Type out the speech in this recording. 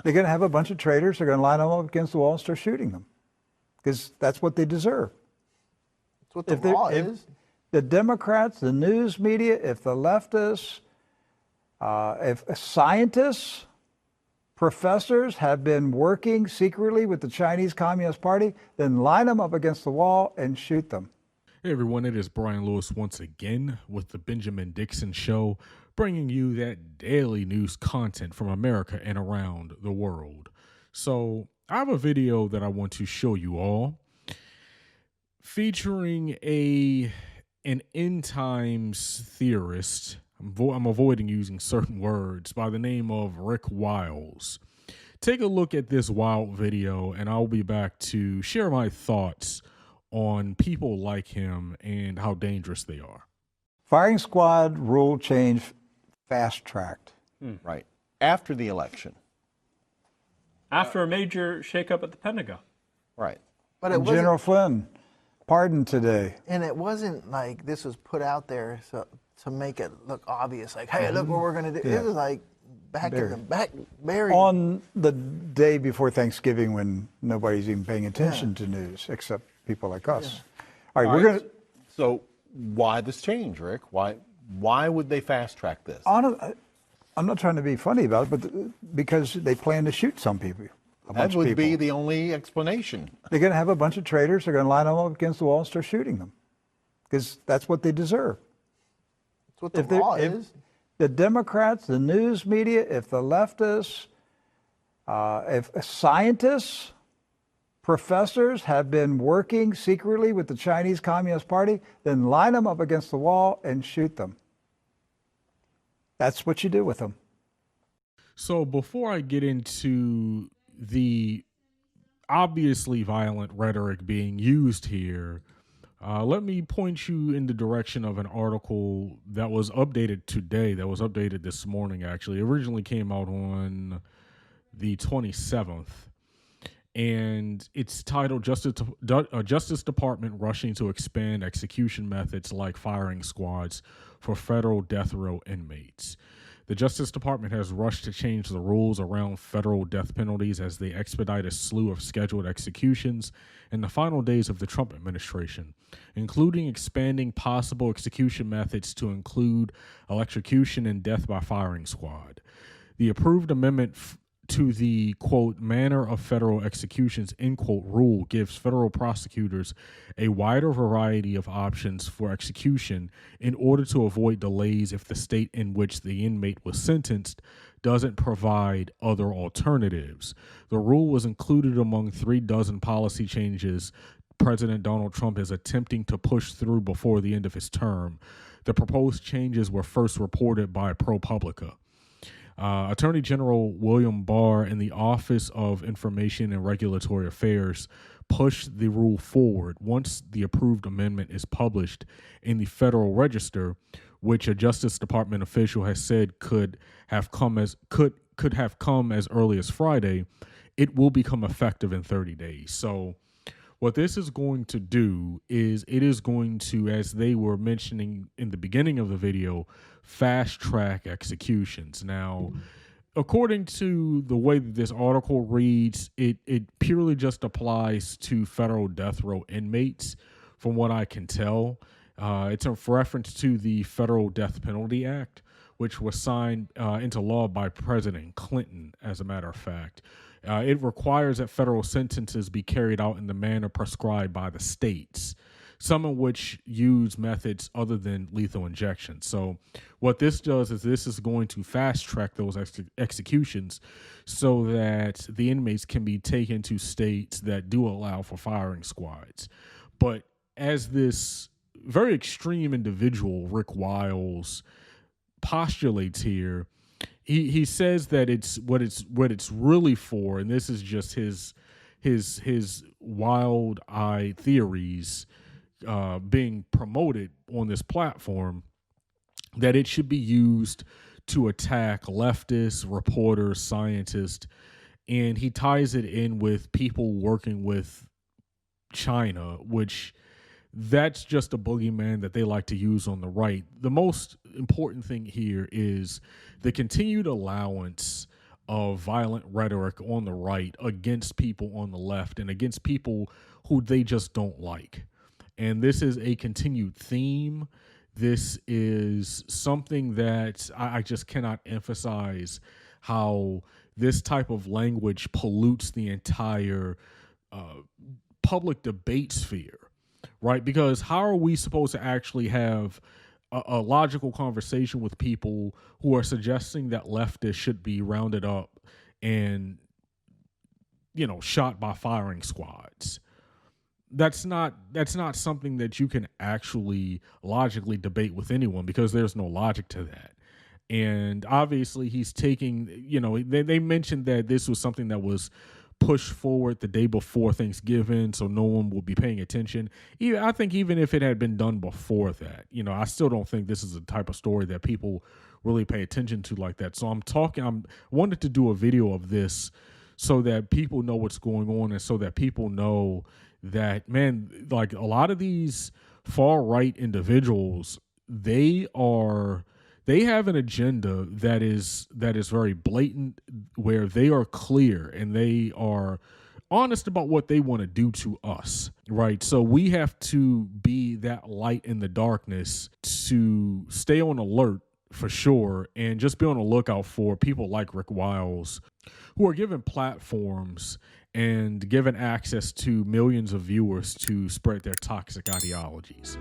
They're going to have a bunch of traitors. They're going to line them up against the wall and start shooting them because that's what they deserve. That's what the law is. The Democrats, the news media, if the leftists, if scientists, professors have been working secretly with the Chinese Communist Party, then line them up against the wall and shoot them. Hey everyone, it is Brian Lewis once again with the Benjamin Dixon Show, bringing you that daily news content from America and around the world. So I have a video that I want to show you all featuring an end times theorist. I'm avoiding using certain words, by the name of Rick Wiles. Take a look at this wild video and I'll be back to share my thoughts on people like him and how dangerous they are. Firing squad rule change fast-tracked. Right. After the election. After a major shakeup at the Pentagon. Right. But it General Flynn pardoned today. And it wasn't like this was put out there to make it look obvious, like, hey, look what we're going to do. Yeah. It was like buried. On the day before Thanksgiving when nobody's even paying attention to news except people like us. All right, we're going to... So why this change, Rick? Why would they fast track this? I'm not trying to be funny about it, but because they plan to shoot some people. That would be the only explanation. They're going to have a bunch of traitors. They're going to line them up against the wall and start shooting them because that's what they deserve. That's what the law is. The Democrats, the news media, if the leftists, if scientists, professors have been working secretly with the Chinese Communist Party, then line them up against the wall and shoot them. That's what you do with them. So before I get into the obviously violent rhetoric being used here, let me point you in the direction of an article that was updated today, that was updated this morning, actually. It originally came out on the 27th. And it's titled Justice Department Rushing to Expand Execution Methods Like Firing Squads for Federal Death Row Inmates. The Justice Department has rushed to change the rules around federal death penalties as they expedite a slew of scheduled executions in the final days of the Trump administration, including expanding possible execution methods to include electrocution and death by firing squad. The approved amendment to the, quote, manner of federal executions, end quote, rule gives federal prosecutors a wider variety of options for execution in order to avoid delays if the state in which the inmate was sentenced doesn't provide other alternatives. The rule was included among 36 policy changes President Donald Trump is attempting to push through before the end of his term. The proposed changes were first reported by ProPublica. Attorney General William Barr and the Office of Information and Regulatory Affairs pushed the rule forward once the approved amendment is published in the Federal Register, which a Justice Department official has said could have come as early as Friday. It will become effective in 30 days. So what this is going to do is it is going to, as they were mentioning in the beginning of the video, fast track executions. Now, according to the way that this article reads, it purely just applies to federal death row inmates, from what I can tell. It's a reference to the Federal Death Penalty Act, which was signed into law by President Clinton, as a matter of fact. It requires that federal sentences be carried out in the manner prescribed by the states, some of which use methods other than lethal injection. So what this does is this is going to fast track those executions so that the inmates can be taken to states that do allow for firing squads. But as this very extreme individual, Rick Wiles, postulates here, he says that it's what it's really for, and this is just his wild-eyed theories being promoted on this platform, that it should be used to attack leftists, reporters, scientists, and he ties it in with people working with China, which that's just a boogeyman that they like to use on the right. The most important thing here is the continued allowance of violent rhetoric on the right against people on the left and against people who they just don't like. And this is a continued theme. This is something that I just cannot emphasize how this type of language pollutes the entire public debate sphere, right? Because how are we supposed to actually have a logical conversation with people who are suggesting that leftists should be rounded up and, shot by firing squads? That's not something that you can actually logically debate with anyone, because there's no logic to that. And obviously he's taking, they mentioned that this was something that was pushed forward the day before Thanksgiving, so no one will be paying attention. I think even if it had been done before that, I still don't think this is a type of story that people really pay attention to like that. So I wanted to do a video of this so that people know what's going on, and so that people know that, man, like a lot of these far right individuals, they have an agenda that is very blatant, where they are clear and they are honest about what they want to do to us, right? So we have to be that light in the darkness to stay on alert for sure, and just be on the lookout for people like Rick Wiles, who are given platforms and given access to millions of viewers to spread their toxic ideologies.